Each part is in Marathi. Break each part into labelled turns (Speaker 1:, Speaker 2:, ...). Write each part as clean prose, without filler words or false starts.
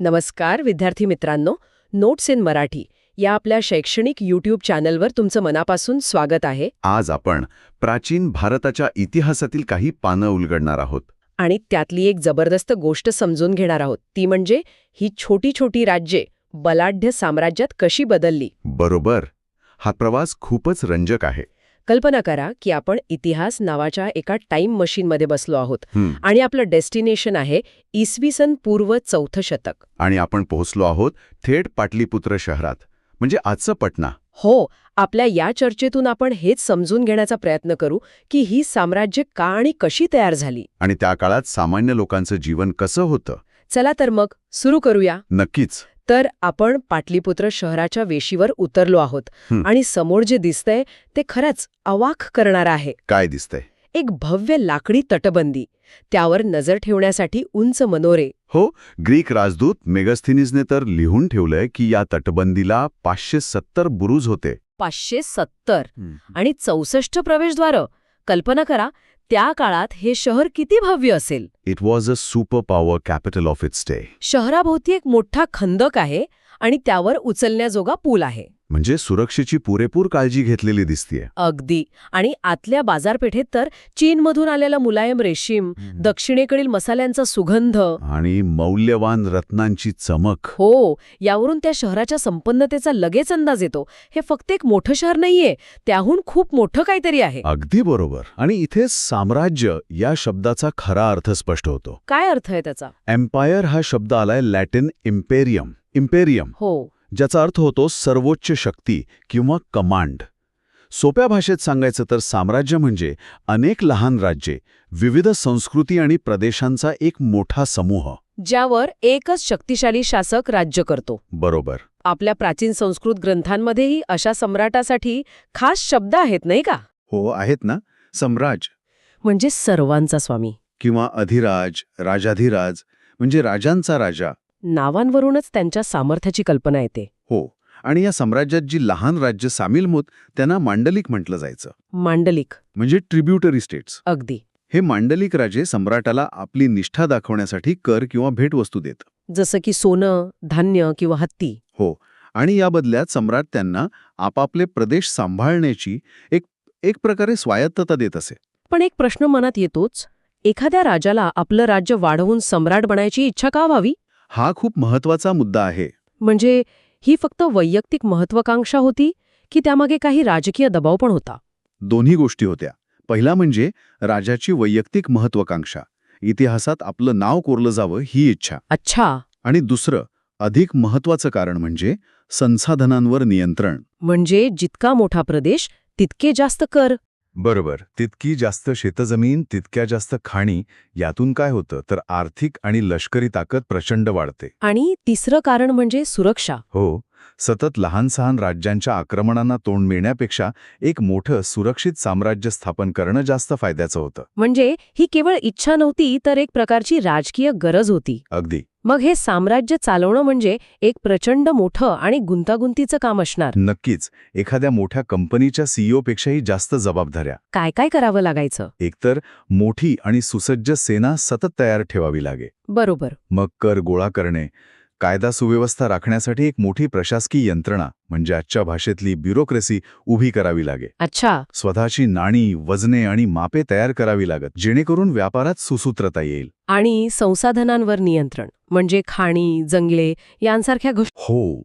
Speaker 1: नमस्कार विद्यार्थी मित्रांनो, नोट्स इन मराठी या आपल्या शैक्षणिक यूट्यूब चॅनलवर तुमचं मनापासून स्वागत आहे.
Speaker 2: आज आपण प्राचीन भारताच्या इतिहासातील काही पानं उलगडणार आहोत.
Speaker 1: आणि त्यातली एक जबरदस्त गोष्ट समजून घेणार आहोत, ती म्हणजे ही छोटी छोटी राज्ये बलाढ्य साम्राज्यात कशी बदलली.
Speaker 2: बरोबर. हा प्रवास खूपच रंजक आहे.
Speaker 1: कल्पना करा की आपण इतिहास नावाच्या एका टाईम मशीनमध्ये बसलो आहोत आणि आपलं डेस्टिनेशन आहे इसवी सन पूर्व 4थं शतक.
Speaker 2: आणि आपण पोहोचलो आहोत थेट पाटलीपुत्र शहरात, म्हणजे आजचं पटना.
Speaker 1: हो, आपल्या या चर्चेतून आपण हेच समजून घेण्याचा प्रयत्न करू की ही साम्राज्य का आणि कशी तयार झाली.
Speaker 2: आणि त्या काळात सामान्य लोकांचं जीवन कसं होतं.
Speaker 1: चला तर मग सुरू करूया.
Speaker 2: नक्कीच.
Speaker 1: तर आपण पाटलीपुत्र शहराच्या वेशीवर उतरलो आहोत आणि समोर जे दिसतंय ते खरंच अवाक करणारं आहे.
Speaker 2: काय दिसतंय?
Speaker 1: एक भव्य लाकडी तटबंदी, त्यावर नजर ठेवण्यासाठी उंच मनोरे.
Speaker 2: हो, ग्रीक राजदूत मेगस्थीनिसने तर लिहून ठेवलंय की या तटबंदीला 570 बुरुज होते.
Speaker 1: 570 आणि 64 प्रवेशद्वारं. कल्पना करा, त्या काळात हे शहर किती भव्य असेल.
Speaker 2: It was a super power capital of its day.
Speaker 1: शहराभोवती एक मोठा खंदक आहे आणि त्यावर उचलण्याजोगा पूल आहे.
Speaker 2: म्हणजे सुरक्षेची पुरेपूर काळजी घेतलेली दिसतीये.
Speaker 1: अगदी. आणि आतल्या बाजारपेठेत तर चीनमधून आलेला मुलायम रेशीम, दक्षिणेकडील मसाल्यांचा सुगंध
Speaker 2: आणि मौल्यवान रत्नांची चमक.
Speaker 1: हो, यावरून त्या शहराच्या संपन्नतेचा लगेच अंदाज येतो. हे फक्त एक मोठं शहर नाहीये, त्याहून खूप मोठं काहीतरी आहे.
Speaker 2: अगदी बरोबर. आणि इथे साम्राज्य या शब्दाचा खरा अर्थ स्पष्ट होतो.
Speaker 1: काय अर्थ आहे त्याचा?
Speaker 2: एम्पायर हा शब्द आलाय लॅटिन इम्पेरियम,
Speaker 1: हो,
Speaker 2: ज्याचा अर्थ होतो सर्वोच्च शक्ती किंवा कमांड. सोप्या भाषेत सांगायचं तर साम्राज्य म्हणजे अनेक लहान राज्ये, विविध संस्कृती आणि प्रदेशांचा एक मोठा समूह,
Speaker 1: ज्यावर एकच शक्तिशाली शासक राज्य करतो.
Speaker 2: बरोबर.
Speaker 1: आपल्या प्राचीन संस्कृत ग्रंथांमध्येही अशा सम्राटासाठी खास शब्द आहेत, नाही का?
Speaker 2: हो, आहेत ना. सम्राज
Speaker 1: म्हणजे सर्वांचा स्वामी.
Speaker 2: किंवा अधिराज, राजाधिराज म्हणजे राजांचा राजा.
Speaker 1: नावांवरूनच त्यांच्या सामर्थ्याची कल्पना येते.
Speaker 2: हो. आणि या साम्राज्यात जी लहान राज्य सामील होत त्यांना मांडलिक म्हटलं जायचं.
Speaker 1: मांडलिक
Speaker 2: म्हणजे ट्रिब्युटरी स्टेट्स.
Speaker 1: अगदी.
Speaker 2: हे मांडलिक राजे सम्राटाला आपली निष्ठा दाखवण्यासाठी कर किंवा भेटवस्तू देत.
Speaker 1: जसं की सोनं, धान्य किंवा हत्ती.
Speaker 2: हो. आणि या बदल्यात सम्राट त्यांना आपापले प्रदेश सांभाळण्याची एक प्रकारे स्वायत्तता देत असे.
Speaker 1: पण एक प्रश्न मनात येतोच, एखाद्या राजाला आपलं राज्य वाढवून सम्राट बनायची इच्छा का व्हावी?
Speaker 2: हा खूप महत्वाचा मुद्दा आहे.
Speaker 1: म्हणजे ही फक्त वैयक्तिक महत्वाकांक्षा होती की त्यामागे काही राजकीय दबाव पण होता?
Speaker 2: दोन्ही गोष्टी होत्या. पहिला म्हणजे राजाची वैयक्तिक महत्वाकांक्षा, इतिहासात आपलं नाव कोरलं जावं ही इच्छा.
Speaker 1: अच्छा.
Speaker 2: आणि दुसरं अधिक महत्वाचं कारण म्हणजे संसाधनांवर नियंत्रण.
Speaker 1: म्हणजे जितका मोठा प्रदेश तितके जास्त कर.
Speaker 2: बरोबर. तितकी जास्त शेतजमीन, तितक्या जास्त खाणी. यातून काय होतं तर आर्थिक आणि लष्करी ताकद प्रचंड वाढते.
Speaker 1: आणि तिसरं कारण म्हणजे सुरक्षा.
Speaker 2: हो. सतत लहान सहान राज्यांच्या आक्रमणांना तोंड मिळण्यापेक्षा एक मोठं सुरक्षित साम्राज्य स्थापन करणं जास्त फायद्याचं होतं.
Speaker 1: म्हणजे ही केवळ इच्छा नव्हती, तर एक प्रकारची राजकीय गरज होती.
Speaker 2: अगदी.
Speaker 1: मग हे साम्राज्य चालवणं म्हणजे एक प्रचंड मोठं आणि गुंतागुंतीचं काम असणार.
Speaker 2: नक्कीच. एखाद्या मोठ्या कंपनीच्या सीईओ पेक्षाही जास्त जबाबदाऱ्या.
Speaker 1: काय काय करावं लागायचं?
Speaker 2: एकतर मोठी आणि सुसज्ज सेना सतत तयार ठेवावी लागे.
Speaker 1: बरोबर.
Speaker 2: मग कर गोळा करणे, कायदा सुव्यवस्था राखण्यासाठी एक मोठी प्रशासकीय यंत्रणा म्हणजे आजच्या भाषेतली ब्युरोक्रेसी उभी करावी लागे.
Speaker 1: अच्छा.
Speaker 2: स्वतःची नाणी, वजने आणि मापे तयार करावी लागत, जेणेकरून व्यापारात सुसूत्रता येईल.
Speaker 1: आणि संसाधनांवर नियंत्रण म्हणजे खाणी, जंगले यांसारख्या गोष्टी.
Speaker 2: हो.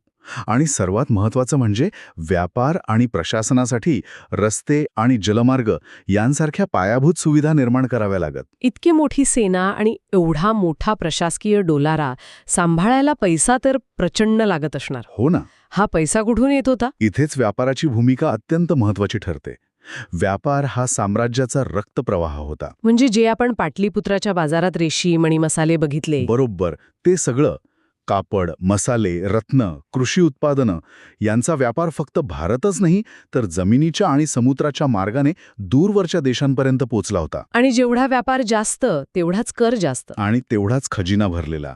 Speaker 2: आणि सर्वात महत्वाचं म्हणजे व्यापार आणि प्रशासनासाठी रस्ते आणि जलमार्ग यांसारख्या पायाभूत सुविधा निर्माण कराव्या लागत.
Speaker 1: इतकी मोठी सेना आणि एवढा मोठा प्रशासकीय डोलारा सांभाळायला पैसा तर प्रचंड लागत असणार.
Speaker 2: हो ना.
Speaker 1: हा पैसा कुठून येत होता?
Speaker 2: इथेच व्यापाराची भूमिका अत्यंत महत्वाची ठरते. व्यापार हा साम्राज्याचा रक्तप्रवाह होता.
Speaker 1: म्हणजे जे आपण पाटलीपुत्राच्या बाजारात रेशीम आणि मसाले बघितले,
Speaker 2: बरोबर, ते सगळं कापड, मसाले, रत्न, कृषी उत्पादनं यांचा व्यापार फक्त भारतच नाही तर जमिनीच्या आणि समुद्राच्या मार्गाने दूरवरच्या देशांपर्यंत पोचला होता.
Speaker 1: आणि जेवढा व्यापार जास्त तेवढाच कर जास्त.
Speaker 2: आणि तेवढाच खजिना भरलेला.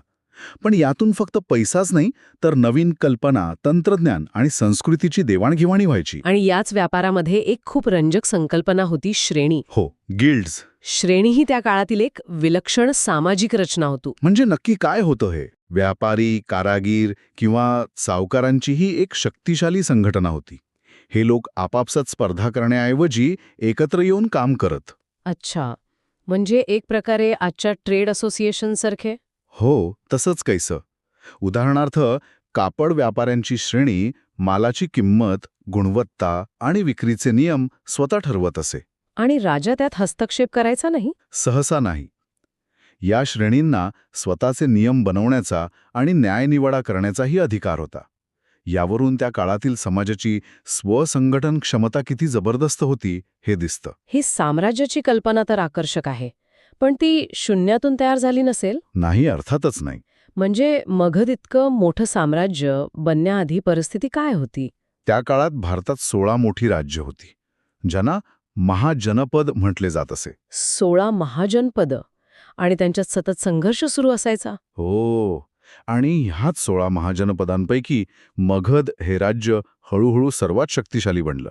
Speaker 2: पण यातून फक्त पैसाच नाही तर नवीन कल्पना, तंत्रज्ञान आणि संस्कृतीची देवाणघेवाणी व्हायची.
Speaker 1: आणि याच व्यापारामध्ये एक खूप रंजक संकल्पना होती, श्रेणी.
Speaker 2: हो, गिल्ड्स.
Speaker 1: श्रेणी ही त्या काळातील एक विलक्षण सामाजिक रचना होती.
Speaker 2: म्हणजे नक्की काय होतं हे? व्यापारी, कारागीर किंवा सावकारांचीही एक शक्तिशाली संघटना होती. हे लोक आपापसात स्पर्धा करण्याऐवजी एकत्र येऊन काम करत.
Speaker 1: अच्छा, म्हणजे एक प्रकारे आजच्या ट्रेड असोसिएशन सारखे?
Speaker 2: हो, तसंच कैसं. उदाहरणार्थ, कापड व्यापाऱ्यांची श्रेणी मालाची किंमत, गुणवत्ता आणि विक्रीचे नियम स्वतः ठरवत असे.
Speaker 1: आणि राजा त्यात हस्तक्षेप करायचा नाही?
Speaker 2: सहसा नाही. या श्रेणींना स्वतःचे नियम बनवण्याचा आणि न्यायनिवाडा करण्याचाही अधिकार होता. यावरून त्या काळातील समाजाची स्वसंघटन क्षमता किती जबरदस्त होती हे दिसतं.
Speaker 1: ही साम्राज्याची कल्पना तर आकर्षक आहे, पण ती शून्यातून तयार झाली नसेल?
Speaker 2: नाही, अर्थातच नाही.
Speaker 1: म्हणजे मगध इतकं मोठं साम्राज्य बनण्याआधी परिस्थिती काय होती?
Speaker 2: त्या काळात भारतात 16 मोठी राज्य होती, ज्यांना महाजनपद म्हटले जात असे.
Speaker 1: 16 महाजनपदं, आणि त्यांच्यात सतत संघर्ष सुरू असायचा?
Speaker 2: हो, आणि ह्याच 16 महाजनपदांपैकी मगध हे राज्य हळूहळू सर्वात शक्तिशाली बनलं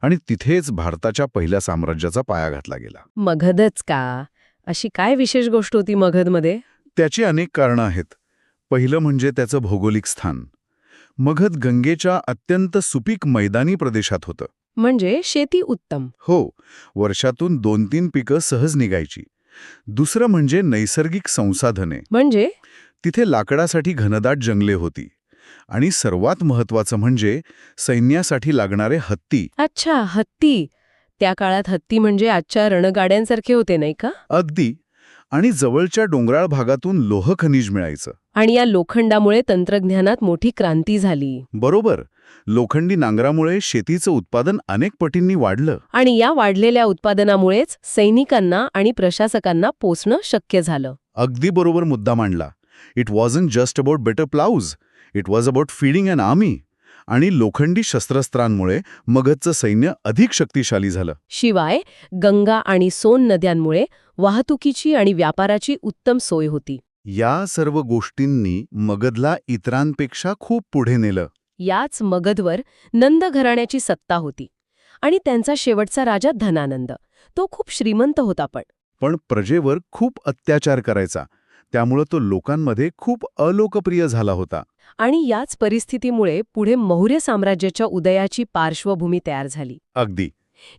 Speaker 2: आणि तिथेच भारताच्या पहिल्या साम्राज्याचा पाया घातला गेला.
Speaker 1: मगधच का? अशी काय विशेष गोष्ट होती मगधमध्ये?
Speaker 2: त्याची अनेक कारणं आहेत. पहिलं म्हणजे त्याचं भौगोलिक स्थान. मगध गंगेच्या अत्यंत सुपीक मैदानी प्रदेशात होतं.
Speaker 1: म्हणजे शेती उत्तम.
Speaker 2: हो, वर्षातून 2-3 पिकं सहज निघायची. दुसरं म्हणजे नैसर्गिक संसाधने.
Speaker 1: म्हणजे
Speaker 2: तिथे लाकडासाठी घनदाट जंगले होती. आणि सर्वात महत्त्वाचं म्हणजे सैन्यासाठी लागणारे हत्ती.
Speaker 1: अच्छा, हत्ती. त्या काळात हत्ती म्हणजे आजच्या रणगाड्यांसारखे होते नाही का?
Speaker 2: अगदी. आणि जवळच्या डोंगराळ भागातून लोह खनिज मिळायचं.
Speaker 1: आणि या लोखंडामुळे तंत्रज्ञानात मोठी क्रांती झाली.
Speaker 2: बरोबर. लोखंडी नांगरामुळे शेतीचं उत्पादन अनेक पटींनी वाढलं.
Speaker 1: आणि या वाढलेल्या उत्पादनामुळेच सैनिकांना आणि प्रशासकांना पोचणं शक्य झालं.
Speaker 2: अगदी बरोबर मुद्दा मांडला. It wasn't just about better ploughs, it was about feeding an army. आणि लोखंडी शस्त्रास्त्रांमुळे मगधचं सैन्य अधिक शक्तिशाली झालं.
Speaker 1: शिवाय गंगा आणि सोन नद्यांमुळे वाहतुकीची आणि व्यापाराची उत्तम सोय होती.
Speaker 2: या सर्व गोष्टींनी मगधला इतरांपेक्षा खूप पुढे नेलं.
Speaker 1: याच मगधवर नंद घराण्याची सत्ता होती. आणि त्यांचा शेवटचा राजा धनानंद, तो खूप श्रीमंत होता.
Speaker 2: पण प्रजेवर खूप अत्याचार करायचा. त्यामुळे तो लोकांमध्ये खूप अलोकप्रिय झाला होता.
Speaker 1: आणि याच परिस्थितीमुळे पुढे मौर्य साम्राज्याच्या उदयाची पार्श्वभूमी तयार झाली.
Speaker 2: अगदी.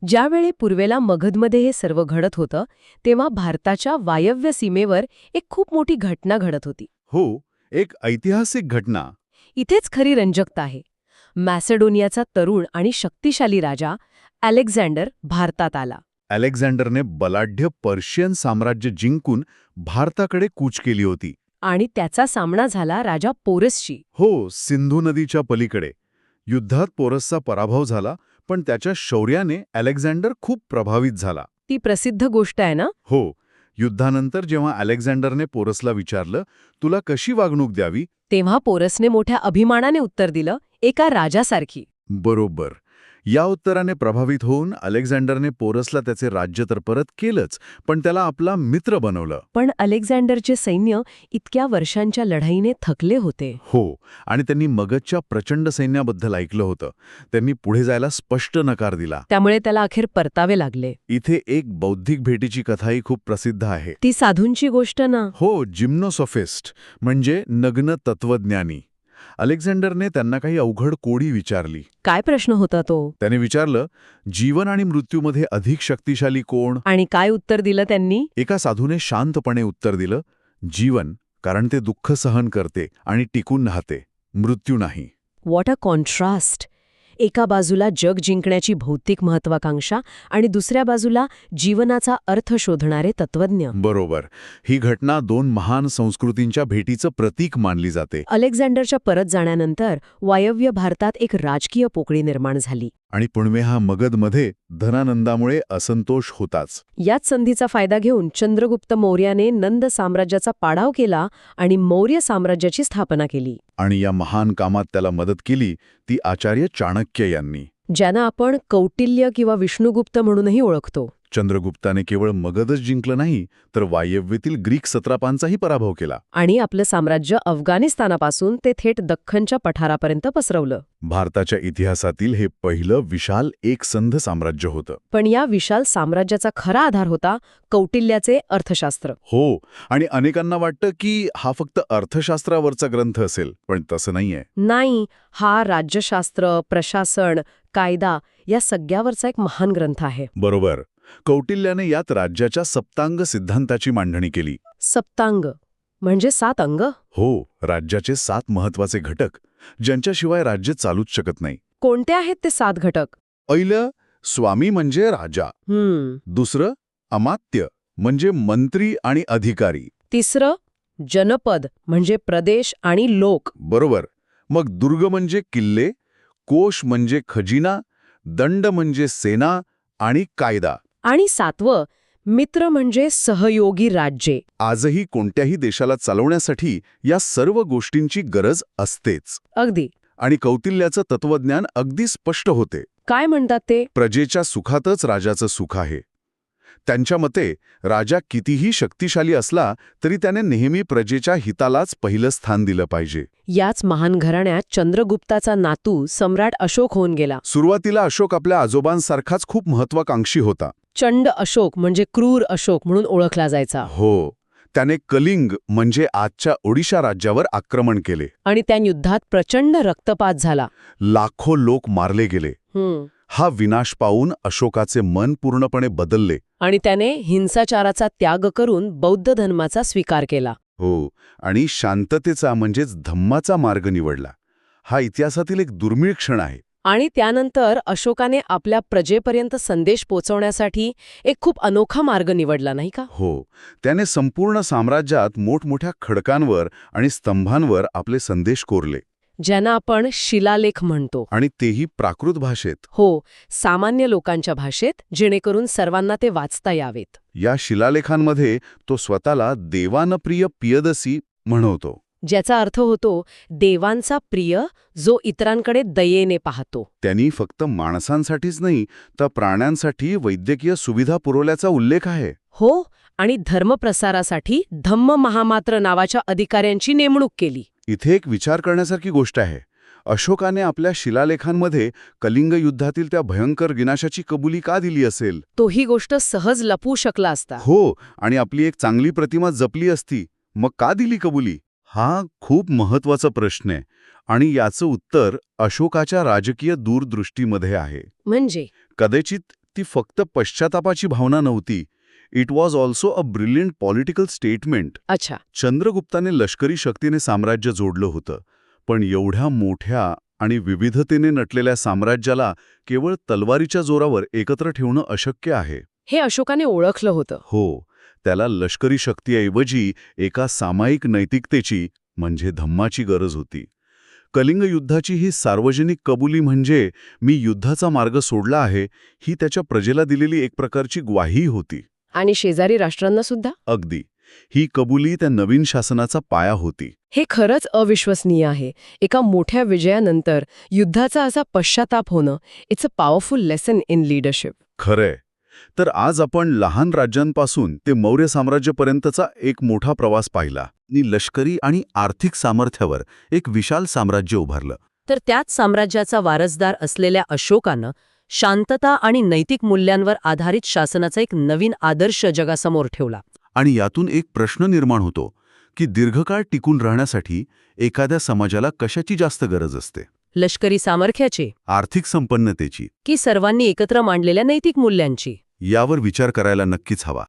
Speaker 1: ज्यावेळी पूर्वेला मगधमध्ये हे सर्व घडत होतं, तेव्हा भारताच्या वायव्य सीमेवर एक खूप मोठी घटना घडत होती.
Speaker 2: हो, एक ऐतिहासिक घटना.
Speaker 1: इथेच खरी रंजकता आहे. मॅसेडोनियाचा तरुण आणि शक्तिशाली राजा अलेक्झांडर भारतात आला.
Speaker 2: अलेक्झांडरने बलाढ्य पर्शियन साम्राज्य जिंकून भारताकडे कूच केली होती.
Speaker 1: आणि त्याचा सामना झाला राजा पोरसशी.
Speaker 2: हो, सिंधू नदीच्या पलीकडे. युद्धात पोरसचा पराभव झाला, पण त्याच्या शौर्याने अलेक्झांडर खूप प्रभावित झाला.
Speaker 1: ती प्रसिद्ध गोष्ट आहे ना?
Speaker 2: हो, युद्धानंतर जेव्हा अलेक्झांडरने पोरसला विचारलं, तुला कशी वागणूक द्यावी,
Speaker 1: तेव्हा पोरसने मोठ्या अभिमानाने उत्तर दिलं, एका राजासारखी.
Speaker 2: बरोबर. या उत्तराने प्रभावित होऊन अलेक्झांडरने पोरसला त्याचे राज्य तर परत केलंच, पण त्याला आपला मित्र बनवलं.
Speaker 1: पण अलेक्झांडरचे सैन्य इतक्या वर्षांच्या लढाईने थकले होते.
Speaker 2: हो, आणि त्यांनी मगधच्या प्रचंड सैन्याबद्दल ऐकलं होतं. त्यांनी पुढे जायला स्पष्ट नकार दिला.
Speaker 1: त्यामुळे त्याला अखेर परतावे लागले.
Speaker 2: इथे एक बौद्धिक भेटीची कथाही खूप प्रसिद्ध आहे.
Speaker 1: ती साधूंची गोष्ट ना?
Speaker 2: हो, जिम्नोसॉफिस्ट म्हणजे नग्न तत्वज्ञानी. अलेक्झांडरने त्यांना काही अवघड कोडी विचारली.
Speaker 1: काय प्रश्न होता तो?
Speaker 2: त्याने विचारलं, जीवन आणि मृत्यूमध्ये अधिक शक्तिशाली कोण?
Speaker 1: आणि काय उत्तर दिलं त्यांनी?
Speaker 2: एका साधूने शांतपणे उत्तर दिलं, जीवन, कारण ते दुःख सहन करते आणि टिकून राहते, मृत्यू नाही.
Speaker 1: What a contrast! एका बाजूला जग जिंकण्याची भौतिक महत्वाकांक्षा आणि दुसऱ्या बाजूला जीवनाचा अर्थ शोधणारे तत्वज्ञ.
Speaker 2: बरोबर. ही घटना 2 महान संस्कृतींच्या भेटीचं प्रतीक मानली जाते.
Speaker 1: अलेक्झांडरच्या परत जाण्यानंतर वायव्य भारतात एक राजकीय पोकळी निर्माण झाली.
Speaker 2: आणि पुणवे हा मगधमध्ये धनानंदामुळे असंतोष होताच.
Speaker 1: याच संधीचा फायदा घेऊन चंद्रगुप्त मौर्याने नंद साम्राज्याचा पाडाव केला आणि मौर्य साम्राज्याची स्थापना केली.
Speaker 2: आणि या महान कामात त्याला मदत केली ती आचार्य चाणक्य यांनी.
Speaker 1: ज्यांना आपण कौटिल्य किंवा विष्णुगुप्त म्हणूनही ओळखतो.
Speaker 2: चंद्रगुप्ताने केवळ मगधच जिंकलं नाही तर वायव्येतील ग्रीक सत्रापांचाही पराभव केला.
Speaker 1: आणि आपलं साम्राज्य अफगाणिस्तानापासून ते थेट दख्खनच्या पठारापर्यंत पसरवलं.
Speaker 2: भारताच्या इतिहासातील हे पहिलं विशाल एकसंध साम्राज्य होतं.
Speaker 1: पण या विशाल साम्राज्याचा खरा आधार होता कौटिल्याचे अर्थशास्त्र.
Speaker 2: हो, आणि अनेकांना वाटतं की हा फक्त अर्थशास्त्रावरचा ग्रंथ असेल, पण तसं नाहीये.
Speaker 1: नाही, हा राज्यशास्त्र, प्रशासन, कायदा या सगळ्यावरचा एक महान ग्रंथ आहे.
Speaker 2: बरोबर. कौटिल्याने यात राज्याच्या सप्तांग सिद्धांताची मांडणी केली.
Speaker 1: सप्तांग म्हणजे 7 अंग.
Speaker 2: हो, राज्याचे 7 महत्वाचे घटक, ज्यांच्याशिवाय राज्य चालूच शकत नाही.
Speaker 1: कोणते आहेत ते 7 घटक?
Speaker 2: पहिलं, स्वामी म्हणजे राजा. दुसरं, अमात्य म्हणजे मंत्री आणि अधिकारी.
Speaker 1: तिसरं, जनपद म्हणजे प्रदेश आणि लोक.
Speaker 2: बरोबर. मग दुर्ग म्हणजे किल्ले, कोश म्हणजे खजिना, दंड म्हणजे सेना आणि कायदा.
Speaker 1: आणि 7वं, मित्र म्हणजे सहयोगी राज्ये.
Speaker 2: आजही कोणत्याही देशाला चालवण्यासाठी या सर्व गोष्टींची गरज असतेच.
Speaker 1: अगदी.
Speaker 2: आणि कौटिल्याचं तत्वज्ञान अगदी स्पष्ट होते.
Speaker 1: काय म्हणतात ते?
Speaker 2: प्रजेच्या सुखातच राजाचं सुख आहे. त्यांच्या मते राजा कितीही शक्तिशाली असला तरी त्याने नेहमी प्रजेच्या हितालाच पहिलं स्थान दिलं पाहिजे.
Speaker 1: याच महान घराण्यात चंद्रगुप्ताचा नातू सम्राट अशोक होऊन गेला.
Speaker 2: सुरुवातीला अशोक आपल्या आजोबांसारखाच खूप महत्वाकांक्षी होता.
Speaker 1: चंड अशोक म्हणजे क्रूर अशोक म्हणून ओळखला जायचा.
Speaker 2: हो, त्याने कलिंग म्हणजे आजच्या ओडिशा राज्यावर आक्रमण केले.
Speaker 1: आणि त्या युद्धात प्रचंड रक्तपात झाला.
Speaker 2: लाखो लोक मारले गेले. हा विनाश पाहून अशोकाचे मन पूर्णपणे बदलले.
Speaker 1: आणि त्याने हिंसाचाराचा त्याग करून बौद्ध धर्माचा स्वीकार केला.
Speaker 2: हो, आणि शांततेचा म्हणजेच धम्माचा मार्ग निवडला. हा इतिहासातील एक दुर्मिळ क्षण आहे.
Speaker 1: आणि त्यानंतर अशोकाने आपल्या प्रजेपर्यंत संदेश पोहोचवण्यासाठी एक खूप अनोखा मार्ग निवडला, नाही का?
Speaker 2: हो, त्याने संपूर्ण साम्राज्यात मोठमोठ्या खडकांवर आणि स्तंभांवर आपले संदेश कोरले.
Speaker 1: ज्यांना आपण शिलालेख म्हणतो.
Speaker 2: आणि तेही प्राकृत भाषेत.
Speaker 1: हो, सामान्य लोकांच्या भाषेत, जेणेकरून सर्वांना ते वाचता यावेत.
Speaker 2: या शिलालेखांमध्ये तो स्वतःला देवानप्रिय पियदसी म्हणवतो.
Speaker 1: ज्याचा अर्थ होतो देवांचा प्रिय, जो इतरांकडे दयेने पाहतो.
Speaker 2: त्यांनी फक्त माणसांसाठीच नाही तर प्राण्यांसाठी वैद्यकीय सुविधा पुरवल्याचा उल्लेख आहे.
Speaker 1: हो, आणि धर्मप्रसारासाठी धम्म महामात्र नावाच्या अधिकाऱ्यांची नेमणूक केली.
Speaker 2: इथे एक विचार करण्यासारखी गोष्ट आहे. अशोकाने आपल्या शिलालेखांमध्ये कलिंग युद्धातील त्या भयंकर विनाशाची कबुली का दिली असेल?
Speaker 1: तो ही गोष्ट सहज लपवू शकला असता.
Speaker 2: हो, आणि आपली एक चांगली प्रतिमा जपली असती. मग का दिली कबुली? हा खूप महत्वाचा प्रश्न आहे. आणि याचं उत्तर अशोकाच्या राजकीय दूरदृष्टीमध्ये आहे.
Speaker 1: म्हणजे
Speaker 2: कदाचित ती फक्त पश्चातापाची भावना नव्हती. It was also a brilliant political statement.
Speaker 1: अच्छा.
Speaker 2: चंद्रगुप्ताने लष्करी शक्तीने साम्राज्य जोडलं होतं, पण एवढ्या मोठ्या आणि विविधतेने नटलेल्या साम्राज्याला केवळ तलवारीच्या जोरावर एकत्र ठेवणं अशक्य आहे.
Speaker 1: हे अशोकाने ओळखलं होतं.
Speaker 2: हो, त्याला लष्करी शक्तीऐवजी एका सामायिक नैतिकतेची म्हणजे धम्माची गरज होती. कलिंग युद्धाची ही सार्वजनिक कबुली म्हणजे मी युद्धाचा मार्ग सोडला आहे, ही त्याच्या प्रजेला दिलेली एक प्रकारची ग्वाही होती.
Speaker 1: आणि शेजारी राष्ट्रांना सुद्धा.
Speaker 2: अगदी. ही कबुली त्या नवीन शासनाचा पाया होती.
Speaker 1: हे खरंच अविश्वसनीय आहे. एका मोठ्या विजयानंतर युद्धाचा असा पश्चाताप होणं, it's a powerful lesson in leadership.
Speaker 2: खरंय. तर आज आपण लहान राज्यांपासून ते मौर्य साम्राज्यापर्यंतचा एक मोठा प्रवास पाहिला. आणि लष्करी आणि आर्थिक सामर्थ्यावर एक विशाल साम्राज्य उभारलं.
Speaker 1: तर त्याच साम्राज्याचा वारसदार असलेल्या अशोकानं शांतता आणि नैतिक मूल्यांवर आधारित शासनाचा एक नवीन आदर्श जगासमोर ठेवला.
Speaker 2: आणि यातून एक प्रश्न निर्माण होतो की दीर्घकाळ टिकून राहण्यासाठी एखाद्या समाजाला कशाची जास्त गरज असते?
Speaker 1: लष्करी सामर्थ्याची,
Speaker 2: आर्थिक संपन्नतेची,
Speaker 1: की सर्वांनी एकत्र मांडलेल्या नैतिक मूल्यांची?
Speaker 2: यावर विचार करायला नक्कीच हवा.